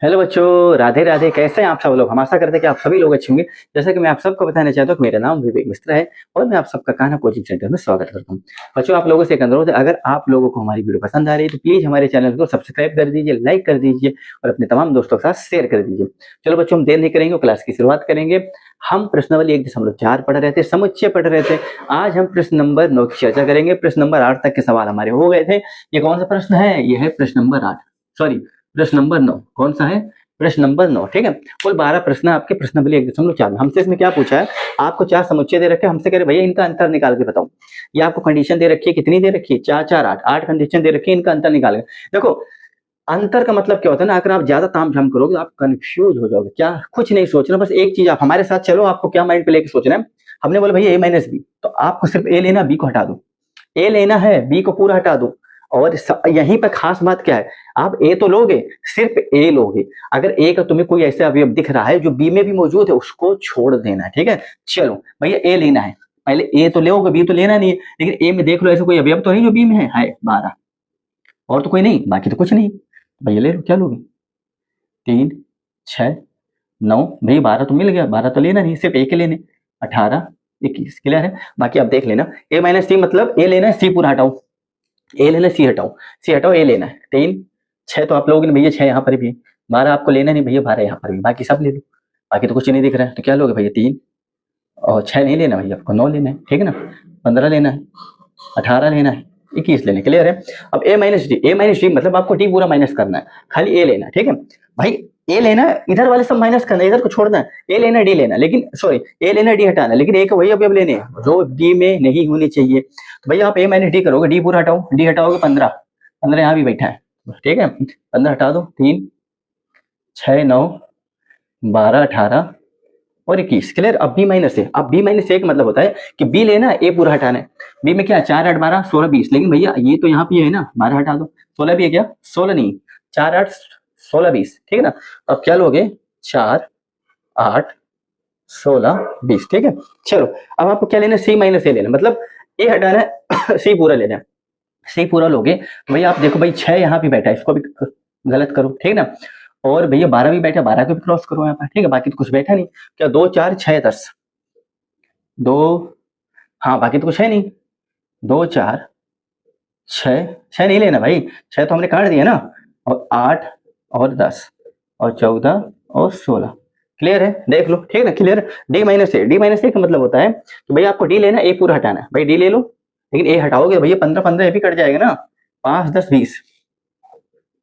Hello बच्चों, राधे राधे। कैसे हैं आप सब लोग? हम आशा करते हैं कि आप सभी लोग अच्छे होंगे। जैसे कि मैं आप सबको बताना चाहता हूँ कि मेरा नाम विवेक मिश्रा है और मैं आप सबका कान्हा कोचिंग सेंटर में स्वागत करता हूँ। बच्चों, आप लोगों से एक अनुरोध है, अगर आप लोगों को हमारी वीडियो पसंद आ रही है तो प्लीज हमारे चैनल को सब्सक्राइब कर दीजिए, लाइक कर दीजिए और अपने तमाम दोस्तों के साथ शेयर कर दीजिए। चलो बच्चों, हम देर नहीं करेंगे, क्लास की शुरुआत करेंगे। हम प्रश्नावली 1.4 पढ़ रहे थे, समुच्चय पढ़ रहे थे। आज हम प्रश्न नंबर 9 की चर्चा करेंगे। प्रश्न नंबर 8 तक के सवाल हमारे हो गए थे। ये कौन सा प्रश्न है? ये है प्रश्न नंबर 8, सॉरी प्रश्न नंबर 9। कौन सा है? प्रश्न नंबर 9। ठीक है, कुल 12 प्रश्न आपके प्रश्नावली 1.4 में। हमसे इसमें क्या पूछा है? आपको 4 समुच्चय दे रखे हैं, हमसे कह रहे भैया इनका अंतर निकाल के बताओ। ये आपको कंडीशन दे रखी है, कितनी दे रखी है? 4 4 8 8 कंडीशन दे रखी है, इनका अंतर निकाल के देखो। अंतर का मतलब क्या होता है ना, अगर आप ज्यादा तामझाम करोगे तो आप कंफ्यूज हो जाओगे। क्या कुछ नहीं सोचना, बस एक चीज आप हमारे साथ चलो। आपको क्या माइंड पे लेके सोचना है? हमने बोला भैया a-b, तो आपको सिर्फ ए लेना, बी को हटा दो। ए लेना है, बी को पूरा हटा दो। और यहीं पर खास बात क्या है, आप ए तो लोगे, सिर्फ ए लोगे। अगर ए का तुम्हें कोई ऐसा अवयव दिख रहा है जो बी में भी मौजूद है, उसको छोड़ देना है। ठीक है, चलो भैया ए लेना है, पहले ए तो लोगे, बी तो लेना नहीं है। लेकिन ए में देख लो ऐसा कोई अवयव तो नहीं जो बी में है 12, और तो कोई नहीं, बाकी तो कुछ नहीं। भैया ले लो, क्या लोगे? 3 6 9, भैया 12 तो मिल गया, 12 तो लेना नहीं, सिर्फ ए के लेने। 18 21, क्लियर है? बाकी आप देख लेना। a-c मतलब ए लेना है, सी पूरा हटाओ। ए लेना, सी हटाओ, सी हटाओ, ए लेना है। 3 6 तो आप लोगों ने भैया 6 यहाँ पर भी, 12 आपको लेना नहीं भैया, 12 यहाँ पर भी, बाकी सब ले लो। बाकी तो कुछ नहीं दिख रहा है, तो क्या लोगे भैया? 3 और 6 नहीं लेना भैया, आपको 9 लेना है। ठीक है ना? 15 लेना है, 18 लेना है, 21 लेने। क्लियर है? अब a-d मतलब आपको डी पूरा माइनस करना है, खाली ए लेना है। ठीक है भाई, ए लेना, इधर वाले सब माइनस करना है, इधर को छोड़ना है। ए लेना, डी लेना, लेकिन सॉरी ए लेना, डी हटाना, लेकिन ए को वही अवयव लेने हैं जो डी में नहीं होने चाहिए। तो भैया आप a-d करोगे, डी पूरा हटाओ, डी हटाओगे 15, 15 यहाँ भी बैठा है। ठीक है, 15 हटा दो, 3 6 9 12 18 और 21। क्लियर? अब b-a, अब b-a का मतलब होता है कि b लेना, a पूरा हटाना है। b में क्या है? 4 8 12 16 20, लेकिन भैया ये तो यहाँ पे है ना, 12 हटा दो। 16 भी है क्या? 16 नहीं, 4 8 16 20। ठीक है ना? अब क्या लोगे? 4 8 16 20। ठीक है, चलो अब आपको क्या लेना है? c-a लेना, मतलब a हटाना है c पूरा लेना है। c पूरा लोगे तो भैया आप देखो भाई 6 यहाँ पे बैठा है, इसको भी गलत करो। ठीक है ना? और भैया 12 भी बैठा, 12 को भी क्रॉस करो यहाँ पर। ठीक है, बाकी तो कुछ बैठा नहीं। क्या 2 4 6 10 2, हाँ बाकी तो कुछ है नहीं। 2 4 6 6 नहीं लेना भाई, 6 तो हमने काट दिया ना। और 8 और 10 और 14 और 16। क्लियर है? देख लो। ठीक है ना? क्लियर? d-a का मतलब होता है कि भैया आपको डी लेना, ए पूरा हटाना है। भाई डी ले लो, लेकिन ए हटाओगे तो भैया 15 15 ये भी कट जाएगा ना। 5 10 20,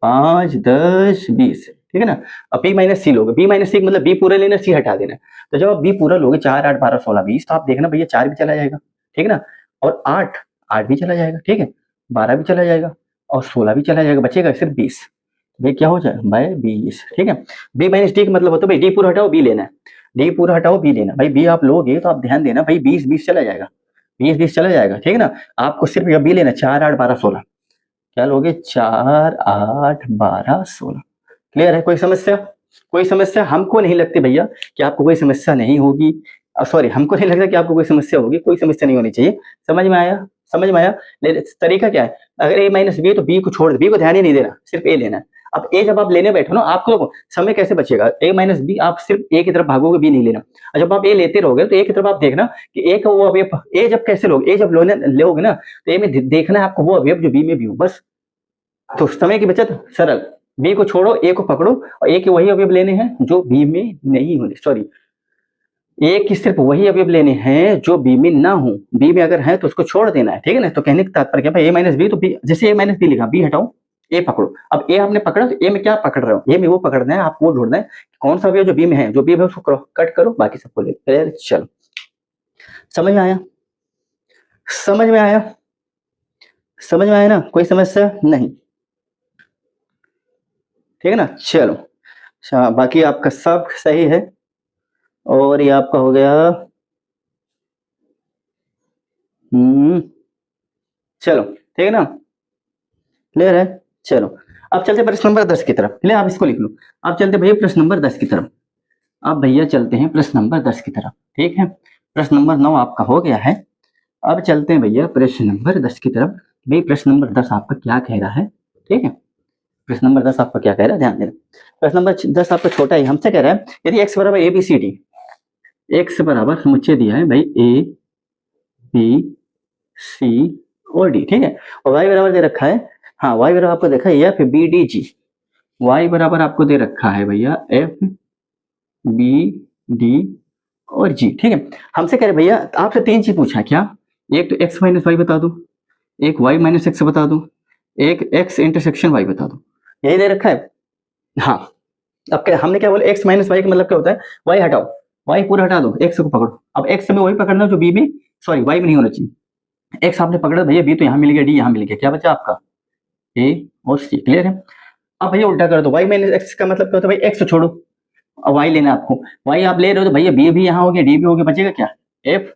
5 10 20। ठीक है ना? अब b-c लोगे, b-c मतलब b पूरा लेना, c हटा देना। तो जब आप b पूरा लोगे 4 8 12 16 20, तो आप देखना भैया 4 भी चला जाएगा। ठीक है ना? और 8 8 भी चला जाएगा। ठीक है, 12 भी चला जाएगा और 16 भी चला जाएगा, बचेगा सिर्फ 20। भाई क्या हो जाए भाई? 20। ठीक है, b-d का मतलब होता है भाई डी पूरा हटाओ, बी लेना है। डी पूरा हटाओ, बी लेना। भाई बी आप लोगे तो आप ध्यान देना भाई 20 20 चला जाएगा, 20 20 चला जाएगा। ठीक है ना? आपको सिर्फ बी लेना, 4 8 12 16। क्या लोगे? 4 8 12 16। क्लियर है? कोई समस्या? कोई समस्या हमको नहीं लगती भैया कि आपको कोई समस्या नहीं होगी। सॉरी, हमको नहीं लगता कि आपको कोई समस्या होगी, कोई समस्या नहीं होनी चाहिए। समझ में आया? समझ में आया? तरीका क्या है? अगर a-b तो b को छोड़ दे, b को ध्यान ही नहीं देना, सिर्फ a लेना है। अब a जब आप लेने बैठो ना, आपको समय कैसे बचेगा? a-b आप सिर्फ a की तरफ भागोगे, b नहीं लेना। और जब आप a लेते रहोगे तो a की तरफ आप देखना कि a का वो अवयव, a जब कैसे लोगे? a जब लोगे ना तो a में देखना है आपको वो अवयव जो b में भी हो, बस। तो समय की बचत सरल। बी को छोड़ो, ए को पकड़ो, और ए के वही अवयव लेने हैं जो बी में नहीं होने, सॉरी ए की सिर्फ वही अवयव लेने हैं जो बी में ना हो। बी में अगर है तो उसको छोड़ देना है। ठीक है ना? तो कहने का तात्पर्य क्या भाई? a-b तो बी, जैसे a-b लिखा, बी हटाओ, ए पकड़ो। अब ए आपने पकड़ा तो ए में क्या पकड़ रहे हो? ए में वो पकड़ना है, आपको वो ढूंढना है कौन सा अवयव जो बी में है, जो बी में उसको कट करो, बाकी सबको ले। चलो, समझ में आया? समझ में आया? समझ में आया ना? कोई समस्या नहीं? ठीक है ना? चलो, बाकी आपका सब सही है। और ये आपका हो गया। चलो, ठीक है ना? क्लियर है? चलो, अब चलते प्रश्न नंबर 10 की तरफ। क्लियर? आप इसको लिख लो। अब चलते भैया प्रश्न नंबर 10 की तरफ। अब भैया चलते हैं प्रश्न नंबर 10 की तरफ। ठीक है, प्रश्न नंबर 9 आपका हो गया है। अब चलते हैं भैया प्रश्न नंबर 10 की तरफ। भाई प्रश्न नंबर 10 आपका क्या कह रहा है? ठीक है, प्रश्न नंबर 10 आपका क्या कह रहा है, ध्यान देना। प्रश्न नंबर 10 आपका छोटा ही, हमसे कह रहा है यदि x बराबर a b c d, x बराबर समुच्चय दिया है भाई ए बी सी और डी, ठीक है, और y बराबर दे रखा है, हाँ y बराबर आपको देखा है f b d g, y बराबर आपको दे रखा है भैया एफ बी डी और जी, ठीक है। हमसे कह रहे भैया आपसे 3 चीज पूछा है, क्या, एक तो x माइनस वाई बता दो, एक y माइनस एक्स बता दो, एक x इंटरसेक्शन y बता दो, यही दे रखा है। हाँ, अब क्या हमने क्या बोला, x माइनस वाई का मतलब क्या होता है, y हटाओ, y पूरा हटा दो, x को पकड़ो। अब x में वही पकड़ना जो b में, सॉरी y में नहीं होना चाहिए। x आपने पकड़ा भैया, b तो यहाँ मिल गया, d यहाँ मिल गया, क्या बचा आपका a और c, क्लियर है। अब भैया उल्टा कर दो, y माइनस एक्स का मतलब क्या होता है भाई, x छोड़ो, अब y लेना आपको, y आप ले रहे हो तो भैया b भी यहाँ हो गया, d भी हो गया, बचेगा क्या f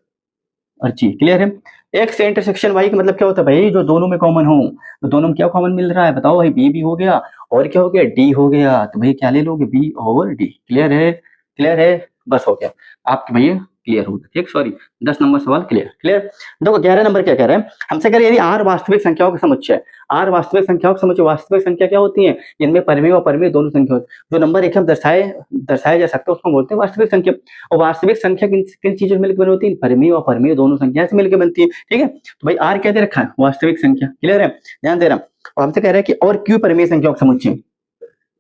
और g, क्लियर है। x इंटरसेक्शन y का मतलब क्या होता है भाई, जो दोनों में कॉमन हो, तो दोनों में क्या कॉमन मिल रहा है बताओ भाई, b भी हो गया और क्या हो गया, d हो गया, तो भैया क्या ले लोगे, b और d, क्लियर है, क्लियर है, बस हो गया आपके भैया, क्लियर हो गया, ठीक, सॉरी 10 नंबर सवाल क्लियर, क्लियर। देखो 11 नंबर क्या कह रहे हैं, हमसे कह रहे हैं यदि r वास्तविक संख्याओं का समुच्चय, r वास्तविक संख्याओं का समुच्चय, वास्तविक संख्या क्या होती है, इनमें परिमेय और अपरिमेय दोनों संख्या होती है, जो नंबर एक हम दर्शाया जा सकता है उसको बोलते हैं वास्तविक संख्या। और वास्तविक संख्या किन किन चीजों से मिलकर बनी होती है, परिमेय और अपरिमेय दोनों संख्या से मिलकर बनती है, ठीक है। तो भाई r क्या दे रखा है, वास्तविक संख्या, क्लियर है, ध्यान दे रहा हूं। और हमसे कह रहा है कि और क्यों परिमेय संख्याओं का समुच्चय,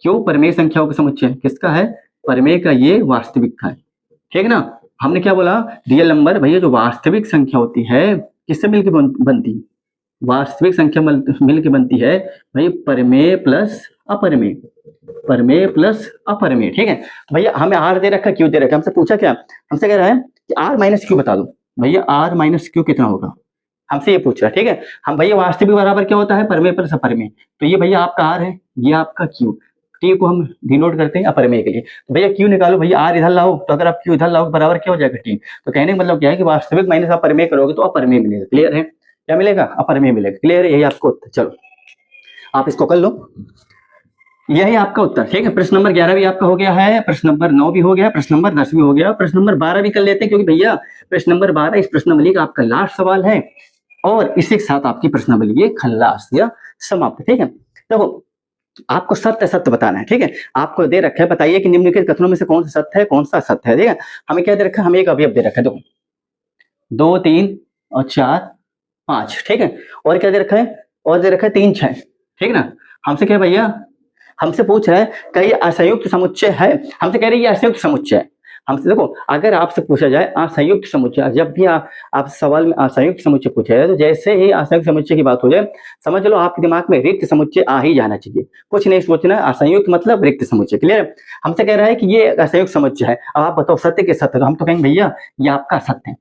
क्यों परिमेय संख्याओं का समुच्चय किसका है, परिमेय का, ये वास्तविक का है, ठीक ना। हमने क्या बोला, रियल नंबर भैया जो वास्तविक संख्या होती है किससे मिलकर बनती है, वास्तविक संख्या मिलकर बनती है भाई परिमेय प्लस अपरिमेय, परिमेय प्लस अपरिमेय, ठीक है। तो भैया हमें आर दे रखा, क्यू दे रखा, हमसे पूछा क्या, हमसे कह रहा है कि आर माइनस क्यू बता दो, भैया आर माइनस क्यू कितना होगा, हमसे ये पूछ रहा है, ठीक है। हम भैया वास्तविक बराबर क्या होता है, परिमेय प्लस अपरिमेय, तो ये भैया आपका आर है, ये आपका क्यू, टी को हम डिनोट करते हैं अपरिमेय के लिए, तो भैया क्यू निकालो, भैया आर इधर लाओ, तो अगर आप क्यू इधर लाओ बराबर क्या हो जाएगा टी, तो कहने का मतलब क्या है कि वास्तविक माइनस अपरिमेय करोगे तो अपरिमेय मिलेगा, क्लियर है, क्या मिलेगा, अपरिमेय मिलेगा, क्लियर है, यही आपको उत्तर, चलो आप इसको कर लो, यही आपका उत्तर, ठीक है। प्रश्न नंबर 11 भी आपका हो गया है, प्रश्न नंबर 9 भी हो गया, प्रश्न नंबर 10 भी हो गया, प्रश्न नंबर 12 भी कर लेते हैं, क्योंकि भैया प्रश्न नंबर 12 इस प्रश्नावली का आपका लास्ट सवाल है और इसी के साथ आपकी प्रश्नावली ये खल्लास या समाप्त, ठीक है। देखो आपको सत्य सत्य बताना है, ठीक है, आपको दे रखा है, बताइए कि निम्नलिखित कथनों में से कौन सा सत्य है, कौन सा असत्य है, ठीक है। हमें क्या दे रखा है, हमें एक अवयव दे रखा है, देखो 2 3 और 4 5, ठीक है, और क्या दे रखा है, और दे रखा है 3 6, ठीक ना। हमसे क्या भैया, हमसे पूछ रहा है कई असंयुक्त समुच्चय है, हमसे कह रहे हैं ये असंयुक्त समुच्चय है। हमसे देखो अगर आपसे पूछा जाए असंयुक्त समुच्चय, जब भी आप सवाल में असंयुक्त समुच्चय पूछा जाए तो जैसे ही असंयुक्त समुच्चय की बात हो जाए समझ लो आपके दिमाग में रिक्त समुच्चय आ ही जाना चाहिए, कुछ नहीं सोचना, असंयुक्त मतलब रिक्त समुच्चय, क्लियर। हमसे कह रहा है कि ये असंयुक्त समुच्चय है, अब आप बताओ सत्य के सत्य, तो हम तो कहेंगे भैया ये आपका सत्य है,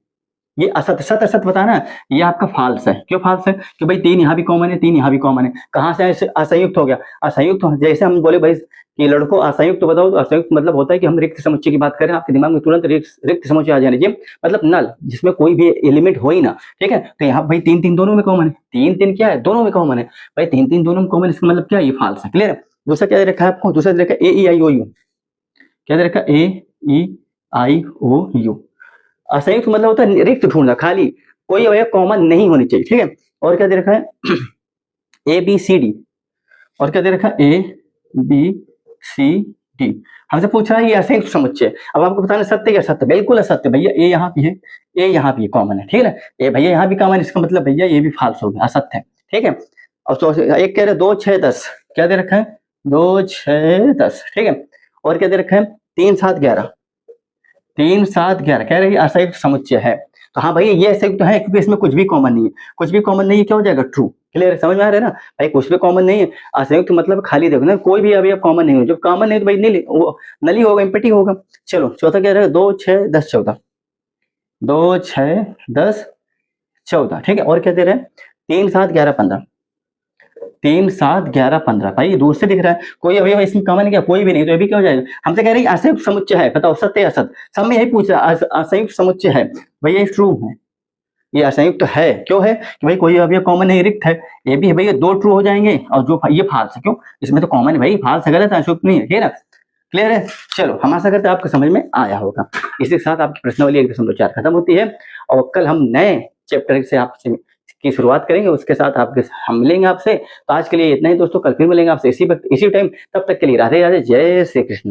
ये असत्य, सत्य सत्य बताना, ये आपका फाल्स है, क्यों फाल्स है, कि भाई 3 यहाँ भी कॉमन है, 3 यहाँ भी कॉमन है, कहाँ से असंयुक्त हो गया, असंयुक्त जैसे हम बोले भाई कि लड़कों असंयुक्त बताओ, तो असंयुक्त मतलब होता है कि हम रिक्त समुच्चय की बात करें, आपके दिमाग में तुरंत रिक्त समुच्चय आ जाना चाहिए, मतलब नल जिसमें कोई भी एलिमेंट हो ही ना, ठीक है। तो यहाँ भाई 3 3 दोनों में कॉमन है, 3 3 क्या है, दोनों में कॉमन है, भाई 3 3 दोनों में कॉमन, इसका मतलब क्या है, ये फाल्स है, क्लियर है। दूसरा क्या दे रखा है आपको, दूसरा दे रखा है ए ई आई ओ यू, क्या दे रखा है, ए ई आई ओ यू, असंयुक्त मतलब होता है रिक्त ढूंढना, खाली, कोई अवयव कॉमन नहीं होनी चाहिए, ठीक है। और क्या दे रखा है ए बी सी डी, और क्या दे रखा है ए बी सी डी, हमसे पूछ रहा है ये असंयुक्त समुच्चय, अब आपको बताना सत्य क्या सत्य, बिल्कुल असत्य भैया, ए यहाँ भी है, ए यहाँ भी कॉमन है, ठीक है, ए भैया यहाँ भी कॉमन, इसका मतलब भैया ये भी फाल्स हो गया, असत्य है, ठीक है। और तो एक कह रहे 2 6 10, क्या दे रखा है 2 6 10, ठीक है, और क्या दे रखा है 3 7 11, 3 7 11, कह रहे हैं असंयुक्त समुच्चय है, तो हाँ भैया ये असंयुक्त है क्योंकि इसमें कुछ भी कॉमन नहीं है, कुछ भी कॉमन नहीं है, क्या हो जाएगा ट्रू, क्लियर, समझ में आ रहा है ना भाई, कुछ भी कॉमन नहीं है, असंयुक्त मतलब खाली देखो ना, कोई भी अभी कॉमन नहीं हो, जब कॉमन नहीं तो भाई नील वो नली होगा, इम्पटी होगा। चलो चौथा क्या रहेगा 2 6 10 14, 2 6 10 14, ठीक है, और क्या दे रहे हैं 3 7 11 15, 3 7 11 15, भाई दूर से दिख रहा है, कोई अवयव इसमें कॉमन क्या, कोई भी नहीं, तो ये भी क्या हो जाएगा। हमसे कह रहे हैं असंयुक्त समुच्चय है, बताओ सत्य असत, सब में यही पूछ रहा है, असंयुक्त समुच्चय है भैया, ये ट्रू है, ये असंयुक्त है, क्यों है कि भाई कोई अवयव कॉमन नहीं, रिक्त है, ये भी है भैया, 2 ट्रू हो जाएंगे और जो ये फाल्स है, क्यों इसमें तो कॉमन है भाई, फाल्स है, गलत है, असंयुक्त नहीं है, ठीक है ना, क्लियर है। चलो हम आशा करते हैं आपको समझ में आया होगा, इसी के साथ आपकी प्रश्नावली 1.4 खत्म होती है और कल हम नए चैप्टर से आपसे की शुरुआत करेंगे, उसके साथ आपके हम मिलेंगे आपसे। तो आज के लिए इतना ही दोस्तों, कल फिर मिलेंगे आपसे इसी वक्त इसी टाइम। तब तक के लिए राधे राधे, जय श्री कृष्ण।